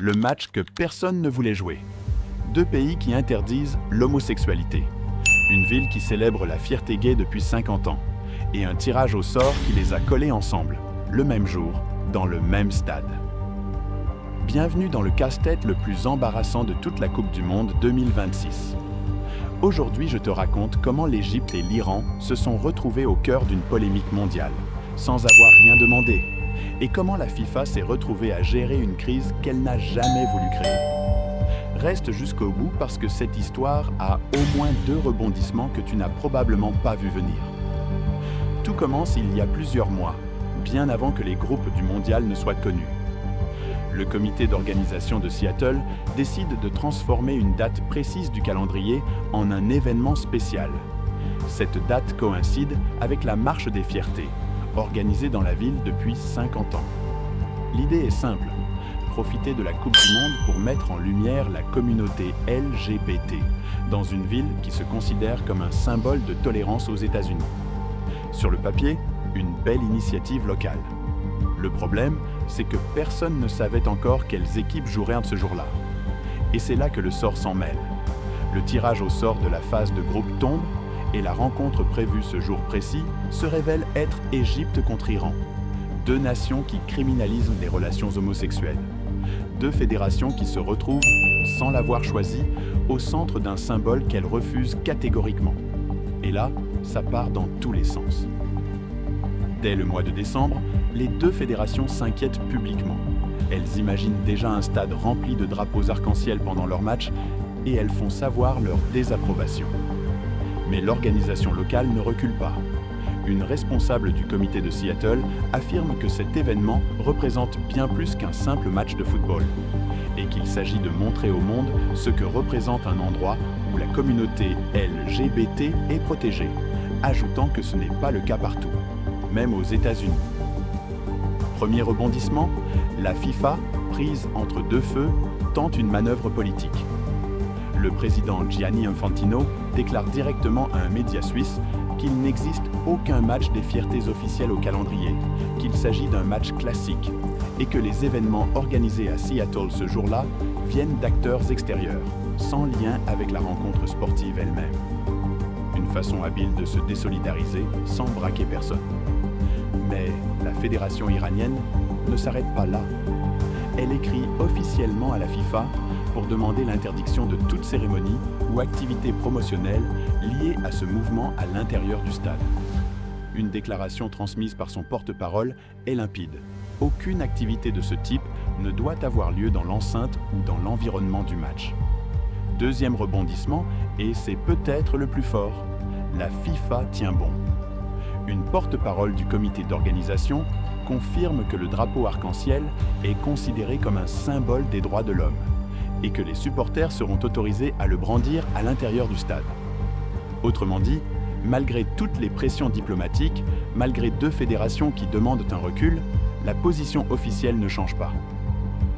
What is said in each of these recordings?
Le match que personne ne voulait jouer. Deux pays qui interdisent l'homosexualité. Une ville qui célèbre la fierté gay depuis 50 ans. Et un tirage au sort qui les a collés ensemble, le même jour, dans le même stade. Bienvenue dans le casse-tête le plus embarrassant de toute la Coupe du Monde 2026. Aujourd'hui, je te raconte comment l'Égypte et l'Iran se sont retrouvés au cœur d'une polémique mondiale, sans avoir rien demandé, et comment la FIFA s'est retrouvée à gérer une crise qu'elle n'a jamais voulu créer. Reste jusqu'au bout parce que cette histoire a au moins 2 rebondissements que tu n'as probablement pas vu venir. Tout commence il y a plusieurs mois, bien avant que les groupes du mondial ne soient connus. Le comité d'organisation de Seattle décide de transformer une date précise du calendrier en un événement spécial. Cette date coïncide avec la Marche des Fiertés, organisée dans la ville depuis 50 ans. L'idée est simple, profiter de la Coupe du Monde pour mettre en lumière la communauté LGBT dans une ville qui se considère comme un symbole de tolérance aux États-Unis. Sur le papier, une belle initiative locale. Le problème, c'est que personne ne savait encore quelles équipes joueraient ce jour-là. Et c'est là que le sort s'en mêle. Le tirage au sort de la phase de groupe tombe et la rencontre prévue ce jour précis se révèle être Égypte contre Iran. 2 nations qui criminalisent les relations homosexuelles. 2 fédérations qui se retrouvent, sans l'avoir choisi, au centre d'un symbole qu'elles refusent catégoriquement. Et là, ça part dans tous les sens. Dès le mois de décembre, les 2 fédérations s'inquiètent publiquement. Elles imaginent déjà un stade rempli de drapeaux arc-en-ciel pendant leur match et elles font savoir leur désapprobation. Mais l'organisation locale ne recule pas. Une responsable du comité de Seattle affirme que cet événement représente bien plus qu'un simple match de football et qu'il s'agit de montrer au monde ce que représente un endroit où la communauté LGBT est protégée, ajoutant que ce n'est pas le cas partout, même aux États-Unis. Premier rebondissement, la FIFA, prise entre 2 feux, tente une manœuvre politique. Le président Gianni Infantino déclare directement à un média suisse qu'il n'existe aucun match des fiertés officielles au calendrier, qu'il s'agit d'un match classique et que les événements organisés à Seattle ce jour-là viennent d'acteurs extérieurs, sans lien avec la rencontre sportive elle-même. Une façon habile de se désolidariser sans braquer personne. Mais la fédération iranienne ne s'arrête pas là. Elle écrit officiellement à la FIFA pour demander l'interdiction de toute cérémonie ou activité promotionnelle liée à ce mouvement à l'intérieur du stade. Une déclaration transmise par son porte-parole est limpide. Aucune activité de ce type ne doit avoir lieu dans l'enceinte ou dans l'environnement du match. Deuxième rebondissement, et c'est peut-être le plus fort, la FIFA tient bon. Une porte-parole du comité d'organisation confirme que le drapeau arc-en-ciel est considéré comme un symbole des droits de l'homme et que les supporters seront autorisés à le brandir à l'intérieur du stade. Autrement dit, malgré toutes les pressions diplomatiques, malgré 2 fédérations qui demandent un recul, la position officielle ne change pas.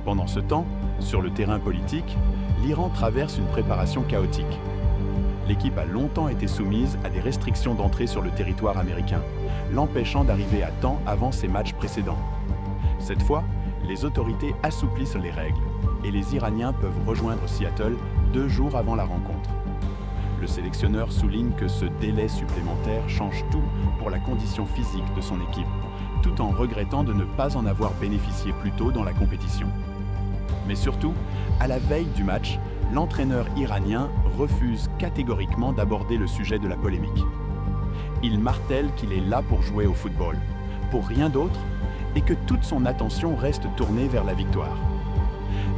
Pendant ce temps, sur le terrain politique, l'Iran traverse une préparation chaotique. L'équipe a longtemps été soumise à des restrictions d'entrée sur le territoire américain, l'empêchant d'arriver à temps avant ses matchs précédents. Cette fois, les autorités assouplissent les règles et les Iraniens peuvent rejoindre Seattle 2 jours avant la rencontre. Le sélectionneur souligne que ce délai supplémentaire change tout pour la condition physique de son équipe, tout en regrettant de ne pas en avoir bénéficié plus tôt dans la compétition. Mais surtout, à la veille du match, l'entraîneur iranien refuse catégoriquement d'aborder le sujet de la polémique. Il martèle qu'il est là pour jouer au football, pour rien d'autre, et que toute son attention reste tournée vers la victoire.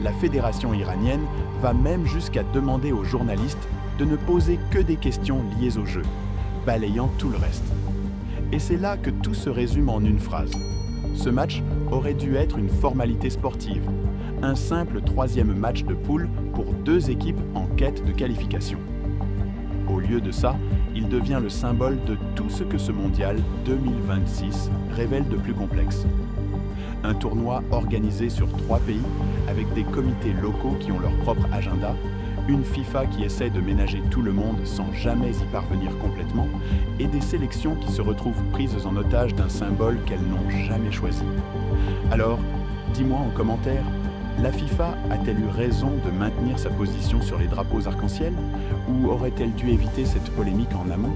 La fédération iranienne va même jusqu'à demander aux journalistes de ne poser que des questions liées au jeu, balayant tout le reste. Et c'est là que tout se résume en une phrase. Ce match aurait dû être une formalité sportive, un simple 3e match de poule pour 2 équipes en quête de qualification. Au lieu de ça, il devient le symbole de tout ce que ce mondial 2026 révèle de plus complexe. Un tournoi organisé sur 3 pays, avec des comités locaux qui ont leur propre agenda, une FIFA qui essaie de ménager tout le monde sans jamais y parvenir complètement, et des sélections qui se retrouvent prises en otage d'un symbole qu'elles n'ont jamais choisi. Alors, dis-moi en commentaire, La FIFA a-t-elle eu raison de maintenir sa position sur les drapeaux arc-en-ciel ou aurait-elle dû éviter cette polémique en amont?